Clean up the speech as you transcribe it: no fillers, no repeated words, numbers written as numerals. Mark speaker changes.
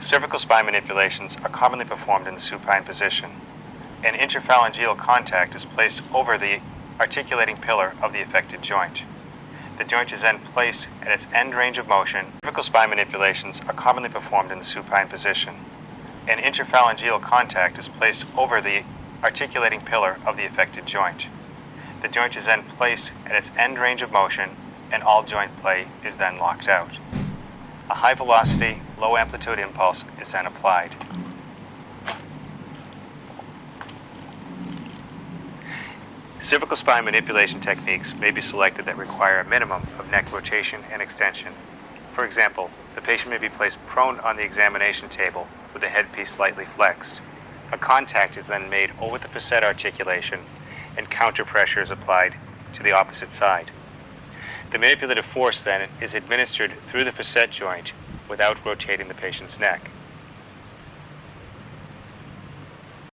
Speaker 1: Cervical spine manipulations are commonly performed in the supine position. An interphalangeal contact is placed over the articulating pillar of the affected joint. The joint is then placed at its end range of motion. Cervical spine manipulations are commonly performed in the supine position. An interphalangeal contact is placed over the articulating pillar of the affected joint. The joint is then placed at its end range of motion, and all joint play is then locked out. A high velocity, low amplitude impulse is then applied. Cervical spine manipulation techniques may be selected that require a minimum of neck rotation and extension. For example, the patient may be placed prone on the examination table with the headpiece slightly flexed. A contact is then made over the facet articulation and counter pressure is applied to the opposite side. The manipulative force then is administered through the facet joint without rotating the patient's neck.